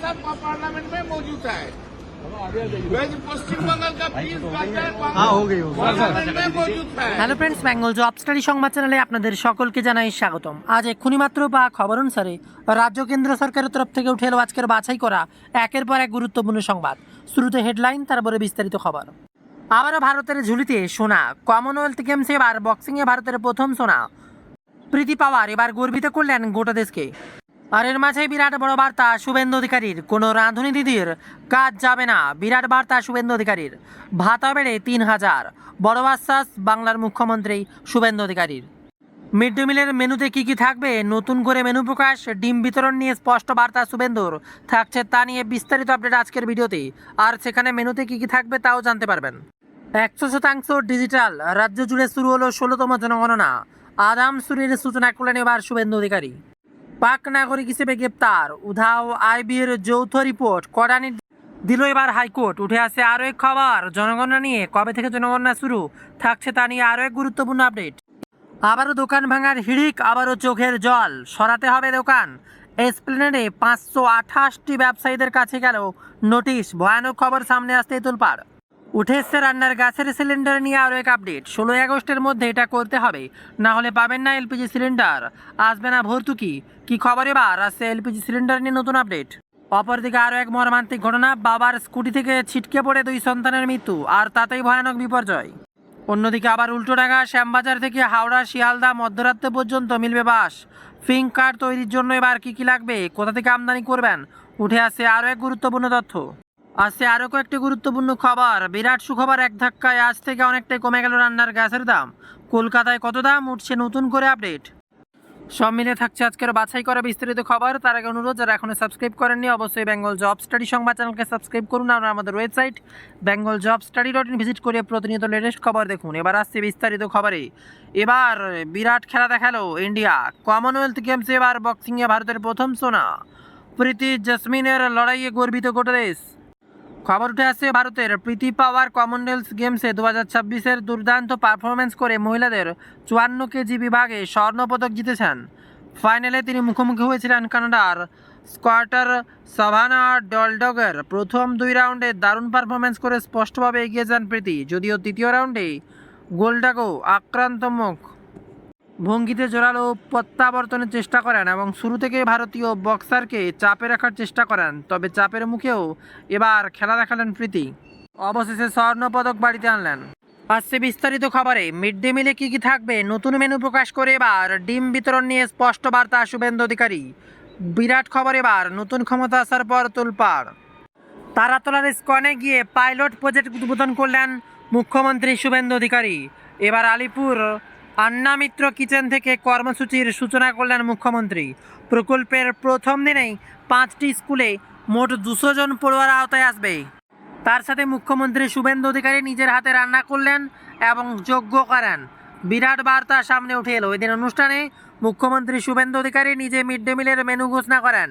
साथ पार्लियामेंट में मौजूद है। पश्चिम बंगाल का 20 पार्लियामेंट में मौजूद है। Hello friends, Bengal job study সংবাদ চ্যানেলে আপনাদের সকলকে জানাই স্বাগতম। আজ এক্ষুনি মাত্র বা খবর অনুসারে রাজ্য কেন্দ্র সরকারের তরফ থেকে উঠে এলো আজকের বাছাই করা একের পর এক গুরুত্বপূর্ণ সংবাদ। শুরুতে হেডলাইন, তারপরে বিস্তারিত খবর। আবারও ভারতের ঝুলিতে সোনা। কমনওয়েলথ গেমসে এবার বক্সিংয়ে ভারতের প্রথম সোনা। প্রীতি পাওয়ার এবার গর্বিত করলেন গোটা দেশকে। আর এর মাঝে বিরাট বড় বার্তা শুভেন্দু অধিকারীর, কোনো রাঁধুনি দিদির কাজ যাবে না। বিরাট বার্তা শুভেন্দু অধিকারীর, ভাতা বেড়ে ৩,০০০। বড় আশ্বাস বাংলার মুখ্যমন্ত্রী শুভেন্দু অধিকারীর। মিড ডে মিলের মেনুতে কী কী থাকবে, নতুন করে মেনু প্রকাশ, ডিম বিতরণ নিয়ে স্পষ্ট বার্তা শুভেন্দুর থাকছে, তা নিয়ে বিস্তারিত আপডেট আজকের ভিডিওতে। আর সেখানে মেনুতে কী কী থাকবে তাও জানতে পারবেন। ১০০% ডিজিটাল, রাজ্য জুড়ে শুরু হলো ১৬তম জনগণনা। আদাম শুরুর সূচনা করলেন এবার শুভেন্দু অধিকারী। পাক নাগরিক হিসেবে গ্রেপ্তার, উধাও আইবির যৌথ রিপোর্ট কড়া দিল এবার হাইকোর্ট। উঠে আসে আরও এক খবর জনগণনা নিয়ে, কবে থেকে জনগণনা শুরু থাকছে তা নিয়ে আরও এক গুরুত্বপূর্ণ আপডেট। আবারও দোকান ভাঙার হিড়িক, আবারও চোখের জল, সরাতে হবে দোকান। এসপ্লেনেডে ৫২৮টি ব্যবসায়ীদের কাছে গেল নোটিশ, ভয়ানক খবর সামনে আসতেই তোলপাড়। উঠে এসছে রান্নার গ্যাসের সিলিন্ডার নিয়ে আরও এক আপডেট। ১৬ই আগস্টের মধ্যে এটা করতে হবে, না হলে পাবেন না এলপিজি সিলিন্ডার, আসবে না ভর্তুকি। কি খবর এবার আসছে এলপিজি সিলিন্ডার নিয়ে নতুন আপডেট। অপরদিকে আরও এক মর্মান্তিক ঘটনা, বাবার স্কুটি থেকে ছিটকে পড়ে ২ সন্তানের মৃত্যু, আর তাতেই ভয়ানক বিপর্যয়। অন্যদিকে আবার উল্টোডাঙ্গা শ্যামবাজার থেকে হাওড়া শিয়ালদা মধ্যরাত্রে পর্যন্ত মিলবে বাস। পিঙ্ক কার্ড তৈরির জন্য এবার কী কী লাগবে, কোথা থেকে আমদানি করবেন, উঠে আসছে আরও এক গুরুত্বপূর্ণ তথ্য। আসছে আরও কয়েকটি গুরুত্বপূর্ণ খবর। বিরাট সুখবর, এক ধাক্কায় আজ থেকে অনেকটাই কমে গেল রান্নার গ্যাসের দাম। কলকাতায় কত দাম, উঠছে নতুন করে আপডেট। সব মিলে থাকছে আজকের বাছাই করা বিস্তারিত খবর। তার আগে অনুরোধ, যারা এখনো সাবস্ক্রাইব করেননি অবশ্যই বেঙ্গল জব স্টাডি সংবাদ চ্যানেলকে সাবস্ক্রাইব করুন। আর আমাদের ওয়েবসাইট bengaljobstudy.in ভিজিট করে প্রতিনিয়ত লেটেস্ট খবর দেখুন। এবার আসছে বিস্তারিত খবরে। এবার বিরাট খেলা দেখালো ইন্ডিয়া। কমনওয়েলথ গেমসে এবার বক্সিংয়ে ভারতের প্রথম সোনা। প্রীতি জেসমিনের লড়াইয়ে গর্বিত গোটা দেশ। খবর উঠে আসছে ভারতের প্রীতি পাওয়ার কমনওয়েলথ গেমসে ২০২৬-এর দুর্দান্ত পারফরমেন্স করে মহিলাদের ৫৪ কেজি বিভাগে স্বর্ণপদক জিতেছেন। ফাইনালে তিনি মুখোমুখি হয়েছিলেন কানাডার স্কোয়াটার সাভানা ডলডগের। প্রথম ২ রাউন্ডে দারুণ পারফরমেন্স করে স্পষ্টভাবে এগিয়ে যান প্রীতি, যদিও তৃতীয় রাউন্ডে গোল্ডাগো আক্রান্তমুখ ভঙ্গিতে জোরালো প্রত্যাবর্তনের চেষ্টা করেন এবং শুরু থেকে ভারতীয় বক্সারকে চাপে রাখার চেষ্টা করেন। তবে চাপের মুখেও এবার খেলা দেখালেন প্রীতি, অবশেষে স্বর্ণপদক বাড়িতে আনলেন। আসছে বিস্তারিত খবরে। মিড ডে মিলে কী কী থাকবে, নতুন মেনু প্রকাশ করে এবার ডিম বিতরণ নিয়ে স্পষ্ট বার্তা শুভেন্দু অধিকারী। বিরাট খবর, এবার নতুন ক্ষমতা আসার পর তোলপাড়। তারাতলার ইস্কনে গিয়ে পাইলট প্রজেক্ট উদ্বোধন করলেন মুখ্যমন্ত্রী শুভেন্দু অধিকারী। এবার আলিপুর আন্না মিত্র কিচেন থেকে কর্মসূচির সূচনা করলেন মুখ্যমন্ত্রী। প্রকল্পের প্রথম দিনেই ৫টি স্কুলে মোট ২০০ জন পড়ুয়ার আওতায় আসবে। তার সাথে মুখ্যমন্ত্রী শুভেন্দু অধিকারী নিজের হাতে রান্না করলেন এবং যজ্ঞ করেন। বিরাট বার্তা সামনে উঠে এলো। এদিন অনুষ্ঠানে মুখ্যমন্ত্রী শুভেন্দু অধিকারী নিজে মিড ডে মিলের মেনু ঘোষণা করেন।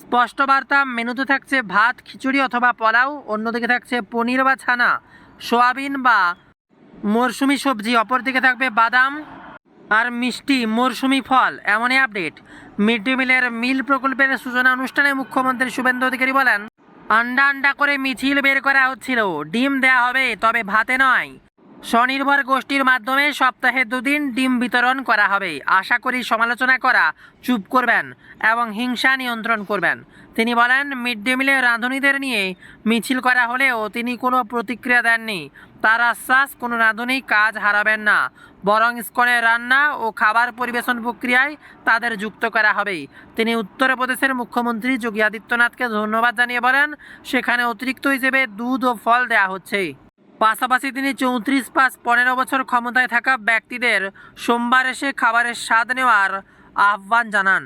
স্পষ্ট বার্তা, মেনুতে থাকছে ভাত, খিচুড়ি অথবা পোলাও, অন্যদিকে থাকছে পনির বা ছানা, সোয়াবিন বা মরশুমি সবজি, অপরদিকে থাকবে বাদাম আর মিষ্টি মরশুমি ফল। এমনই আপডেট। মিড ডে মিলের মিল প্রকল্পের সূচনা অনুষ্ঠানে মুখ্যমন্ত্রী শুভেন্দু অধিকারী বলেন, আন্ডা আন্ডা করে মিছিল বের করা হচ্ছিল, ডিম দেয়া হবে তবে ভাতে নয়। স্বনির্ভর গোষ্ঠীর মাধ্যমে সপ্তাহে ২ দিন ডিম বিতরণ করা হবে। আশা করি সমালোচনা করা চুপ করবেন এবং হিংসা নিয়ন্ত্রণ করবেন। তিনি বলেন, মিড ডে মিলে রাঁধুনিদের নিয়ে মিছিল করা হলেও তিনি কোনো প্রতিক্রিয়া দেননি। তার আশ্বাস, কোনো রাঁধুনি কাজ হারাবেন না, বরং ইস্কনের রান্না ও খাবার পরিবেশন প্রক্রিয়ায় তাদের যুক্ত করা হবে। তিনি উত্তরপ্রদেশের মুখ্যমন্ত্রী যোগী আদিত্যনাথকে ধন্যবাদ জানিয়ে বলেন, সেখানে অতিরিক্ত হিসেবে দুধ ও ফল দেওয়া হচ্ছে। পাশাপাশি তিনি ৩৪+১৫ বছর ক্ষমতায় থাকা ব্যক্তিদের সোমবার এসে খাবারের স্বাদ নেওয়ার আহ্বান জানান।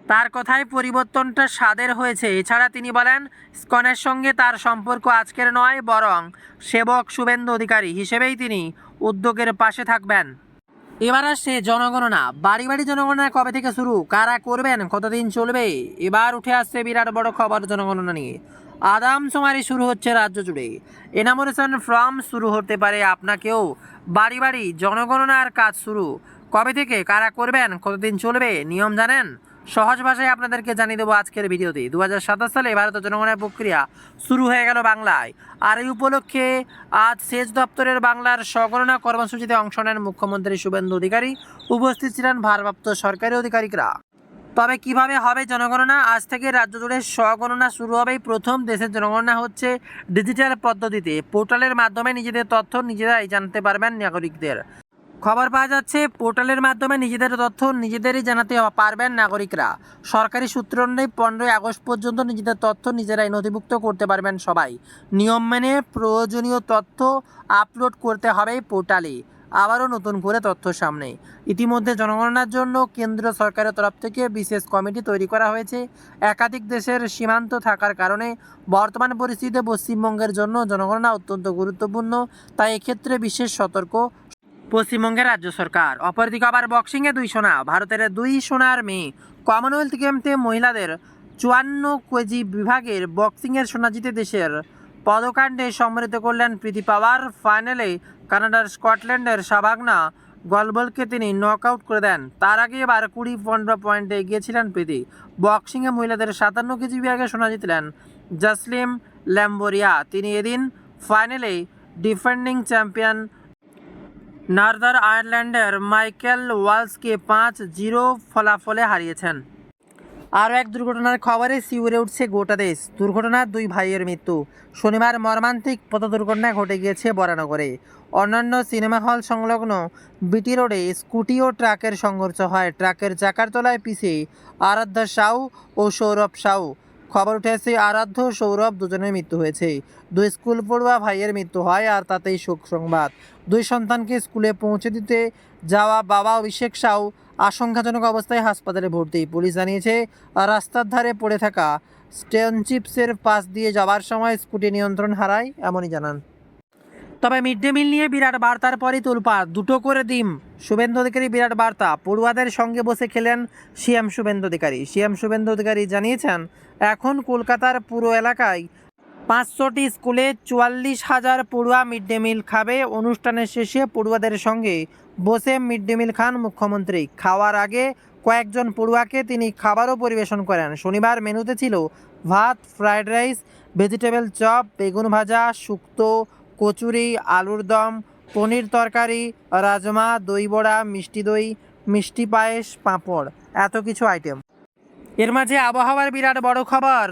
তার কথায় পরিবর্তনটা স্বাদের হয়েছে। এছাড়া তিনি বলেন, ইসকনের সঙ্গে তার সম্পর্ক আজকের নয়, বরং সেবক শুভেন্দু অধিকারী হিসেবেই তিনি উদ্যোগের পাশে থাকবেন। এবার আসছে জনগণনা। বাড়ি বাড়ি জনগণনা কবে থেকে শুরু, কারা করবেন, কতদিন চলবে, এবার উঠে আসছে বিরাট বড় খবর জনগণনা নিয়ে। আদমশুমারি শুরু হচ্ছে রাজ্য জুড়ে। এনামোরেশন ফর্ম শুরু হতে পারে আপনাকেও। বাড়ি বাড়ি জনগণনার কাজ শুরু। কবে থেকে, কারা করবেন, কতদিন চলবে, নিয়ম জানেন? সহজ ভাষায় আপনাদেরকে জানিয়ে দেবো আজকের ভিডিওতে। 2027 সালে ভারতের জনগণনা প্রক্রিয়া শুরু হয়ে গেল বাংলায়। আর এই উপলক্ষে আজ সেচ দপ্তরের বাংলার স্বগণনা কর্মসূচিতে অংশ নেন মুখ্যমন্ত্রী শুভেন্দু অধিকারী। উপস্থিত ছিলেন ভারপ্রাপ্ত সরকারি আধিকারিকরা। তবে কিভাবে হবে জনগণনা? আজ থেকে রাজ্য জুড়ে স্বগণনা শুরু হবে। প্রথম দেশের জনগণনা হচ্ছে ডিজিটাল পদ্ধতিতে। পোর্টালের মাধ্যমে নিজেদের তথ্য নিজেরাই জানতে পারবেন নাগরিকদের। খবর পাওয়া যাচ্ছে পোর্টালের মাধ্যমে নিজেদের তথ্য নিজেদেরই জানাতে পারবেন নাগরিকরা। সরকারি সূত্র অনুযায়ী 15 আগস্ট পর্যন্ত নিজেদের তথ্য নিজেরাই নথিভুক্ত করতে পারবেন সবাই। নিয়ম মেনে প্রয়োজনীয় তথ্য আপলোড করতে হবে পোর্টালে। আবারও নতুন করে তথ্য সামনে। ইতিমধ্যে জনগণনার জন্য কেন্দ্র সরকারের তরফ থেকে বিশেষ কমিটি তৈরি করা হয়েছে। একাধিক দেশের সীমান্ত থাকার কারণে বর্তমান পরিস্থিতিতে পশ্চিমবঙ্গের জন্য জনগণনা অত্যন্ত গুরুত্বপূর্ণ, তাই এক্ষেত্রে বিশেষ সতর্ক পশ্চিমবঙ্গের রাজ্য সরকার। অপরদিকে আবার বক্সিংয়ে 2 সোনা। ভারতের 2 সোনার মেয়ে। কমনওয়েলথ গেমসে মহিলাদের 54 কেজি বিভাগের বক্সিংয়ের সোনা জিতে দেশের পদকাণ্ডে সমৃদ্ধ করলেন প্রীতি পাওয়ার। ফাইনালে কানাডার স্কটল্যান্ডের সাভাগনা গলবলকে তিনি নক আউট করে দেন। তার আগে এবার 20-15 পয়েন্টে এগিয়েছিলেন প্রীতি। বক্সিংয়ে মহিলাদের 57 কেজি বিভাগে সোনা জিতলেন জাসলিম ল্যাম্বোরিয়া। তিনি এদিন ফাইনালে ডিফেন্ডিং চ্যাম্পিয়ন নর্দার্ন আয়ারল্যান্ডের মাইকেল ওয়ালসকে 5-0 ফলাফলে হারিয়েছেন। আরও এক দুর্ঘটনার খবরে শিউরে উঠছে গোটা দেশ। দুর্ঘটনার 2 ভাইয়ের মৃত্যু। শনিবার মর্মান্তিক পথ দুর্ঘটনা ঘটে গিয়েছে বরানগরে। অন্যান্য সিনেমা হল সংলগ্ন বিটি রোডে স্কুটি ও ট্রাকের সংঘর্ষ হয়। ট্রাকের চাকার তলায় পিষে আরাধ্যা সাউ ও সৌরভ সাউ। খবর উঠেছে আরাধ্য সৌরভ দুজনের মৃত্যু হয়েছে। 2 স্কুল পড়ুয়া ভাইয়ের মৃত্যু হয়, আর তাতেই শোক সংবাদ। 2 সন্তানকে স্কুলে পৌঁছে দিতে যাওয়া বাবা অভিষেক সাউ আশঙ্কাজনক অবস্থায় হাসপাতালে ভর্তি। পুলিশ জানিয়েছে রাস্তার ধারে পড়ে থাকা স্টোনচিপসের পাশ দিয়ে যাওয়ার সময় স্কুটি নিয়ন্ত্রণ হারায়, এমনই জানান। তবে মিড ডে মিল নিয়ে বিরাট বার্তার পরই তোলপাড়। 2টো করে ডিম। শুভেন্দু অধিকারী বিরাট বার্তা। পড়ুয়াদের সঙ্গে বসে খেলেন সিএম শুভেন্দু অধিকারী। সিএম শুভেন্দু অধিকারী জানিয়েছেন এখন কলকাতার পুরো এলাকায় 500টি স্কুলে 44,000 পড়ুয়া মিড ডে মিল খাবে। অনুষ্ঠানের শেষে পড়ুয়াদের সঙ্গে বসে মিড ডে মিল খান মুখ্যমন্ত্রী। খাওয়ার আগে কয়েকজন পড়ুয়াকে তিনি খাবারও পরিবেশন করেন। শনিবার মেনুতে ছিল ভাত, ফ্রাইড রাইস, ভেজিটেবল চপ, বেগুন ভাজা, শুক্তো, কচুরি, আলুর দম, পনির তরকারি, রাজমা, দই বড়া, মিষ্টি দই, মিষ্টি পায়েস, পাঁপড়, এত কিছু আইটেম। এর মাঝে আবহাওয়ার বিরাট বড় খবর।